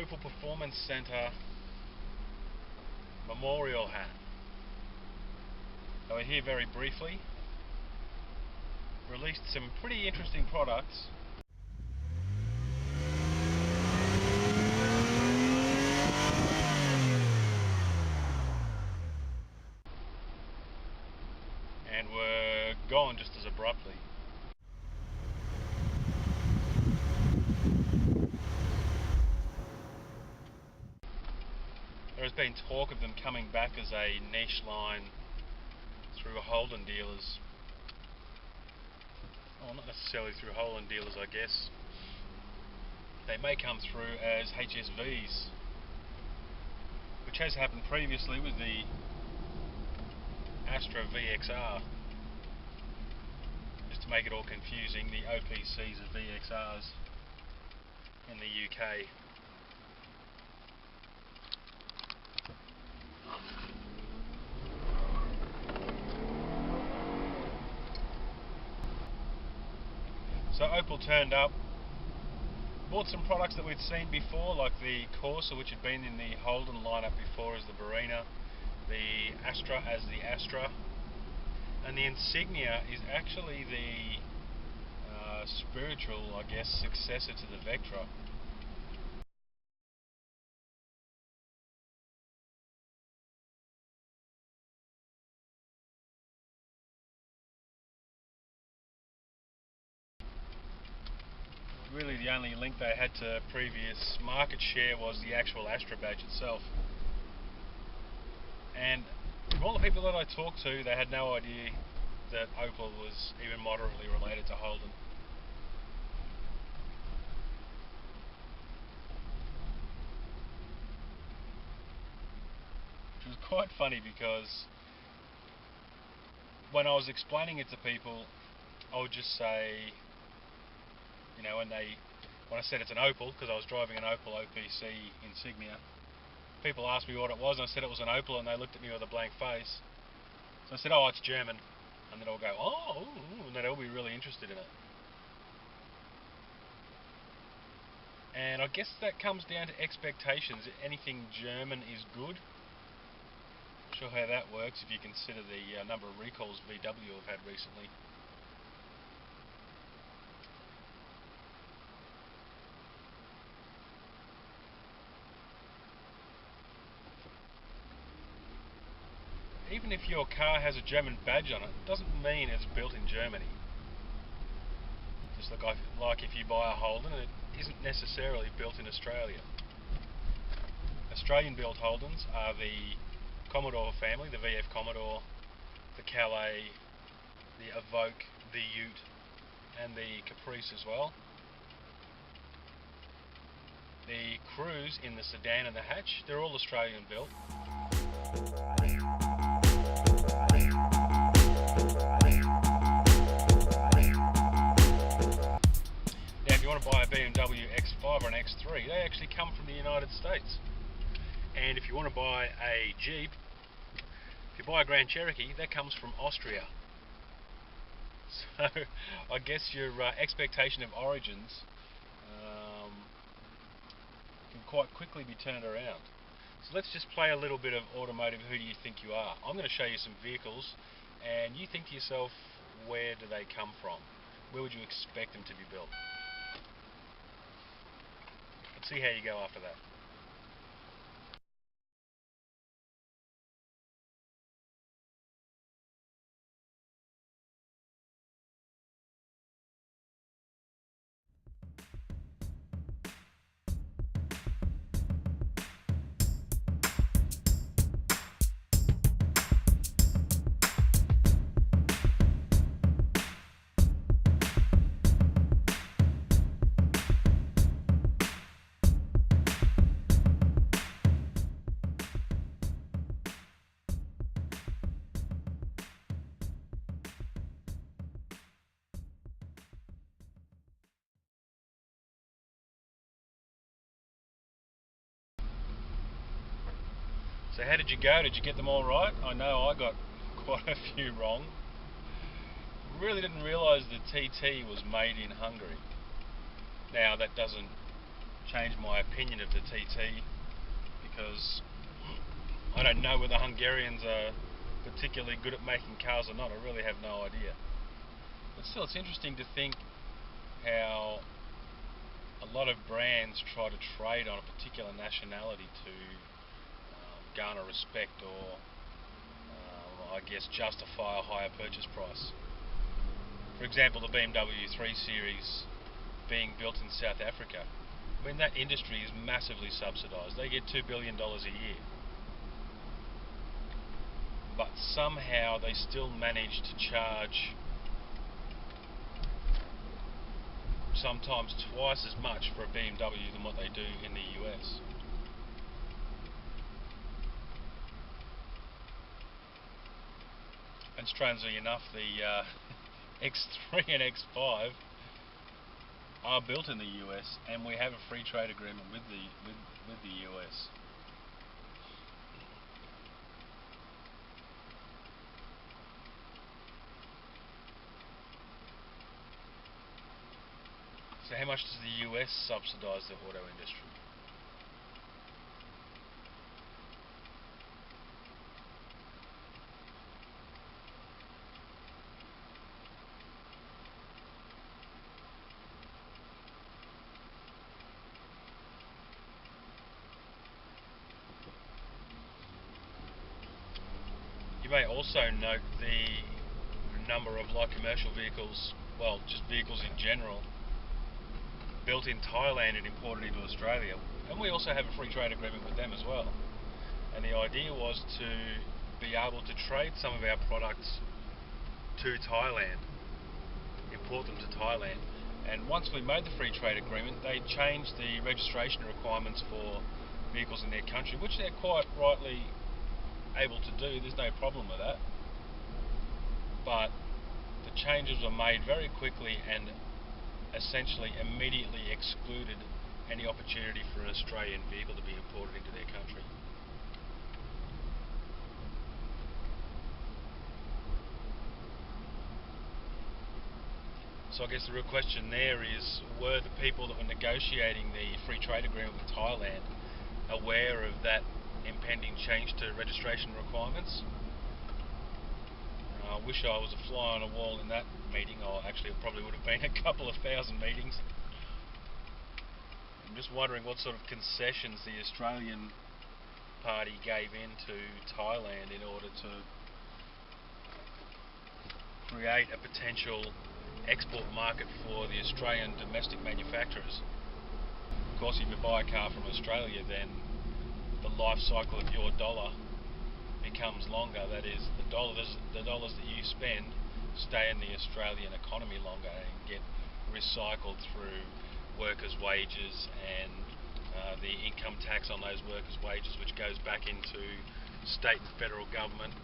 Opel Performance Centre memorial hat. So we're here very briefly. Released some pretty interesting products. And were gone just as abruptly. There has been talk of them coming back as a niche line through Holden dealers. Well, not necessarily through Holden dealers, I guess. They may come through as HSVs, which has happened previously with the Astra VXR. Just to make it all confusing, the OPCs are VXRs in the UK. So Opel turned up, bought some products that we'd seen before, like the Corsa, which had been in the Holden lineup before as the Barina, the Astra as the Astra, and the Insignia is actually the spiritual, I guess, successor to the Vectra. Really the only link they had to previous market share was the actual Astra badge itself. And from all the people that I talked to, they had no idea that Opel was even moderately related to Holden. Which was quite funny because when I was explaining it to people, I would just say, you know, when I said it's an Opel, because I was driving an Opel OPC Insignia, people asked me what it was, and I said it was an Opel, and they looked at me with a blank face. So I said, oh, it's German. And then they'll go, oh, and they'll be really interested in it. And I guess that comes down to expectations. Anything German is good. Not sure how that works if you consider the number of recalls VW have had recently. Even if your car has a German badge on it, doesn't mean it's built in Germany. Just like if you buy a Holden, it isn't necessarily built in Australia. Australian-built Holdens are the Commodore family, the VF Commodore, the Calais, the Evoque, the Ute, and the Caprice as well. The Cruise in the sedan and the hatch, they're all Australian-built. Now if you want to buy a BMW X5 or an X3, they actually come from the United States. And if you want to buy a Jeep, if you buy a Grand Cherokee, that comes from Austria. So I guess your expectation of origins can quite quickly be turned around. So let's just play a little bit of automotive Who Do You Think You Are? I'm going to show you some vehicles and you think to yourself, where do they come from? Where would you expect them to be built? Let's see how you go after that. So how did you go? Did you get them all right? I know I got quite a few wrong. Really didn't realise the TT was made in Hungary. Now that doesn't change my opinion of the TT, because I don't know whether Hungarians are particularly good at making cars or not. I really have no idea. But still, it's interesting to think how a lot of brands try to trade on a particular nationality to garner respect, or I guess justify a higher purchase price. For example, the BMW 3 Series being built in South Africa. I mean, that industry is massively subsidised. They get $2 billion a year. But somehow they still manage to charge sometimes twice as much for a BMW than what they do in the US. And strangely enough, the X3 and X5 are built in the US, and we have a free trade agreement with the US. So how much does the US subsidise the auto industry? You may also note the number of light commercial vehicles, well, just vehicles in general, built in Thailand and imported into Australia. And we also have a free trade agreement with them as well. And the idea was to be able to trade some of our products to Thailand, import them to Thailand. And once we made the free trade agreement, they changed the registration requirements for vehicles in their country, which they're quite rightly able to do. There's no problem with that. But the changes were made very quickly and essentially immediately excluded any opportunity for an Australian vehicle to be imported into their country. So I guess the real question there is, were the people that were negotiating the free trade agreement with Thailand aware of that impending change to registration requirements? I wish I was a fly on a wall in that meeting, or actually it probably would have been a couple of thousand meetings. I'm just wondering what sort of concessions the Australian party gave in to Thailand in order to create a potential export market for the Australian domestic manufacturers. Of course, if you buy a car from Australia, then the life cycle of your dollar becomes longer. That is, the dollars that you spend stay in the Australian economy longer and get recycled through workers' wages and the income tax on those workers' wages, which goes back into state and federal government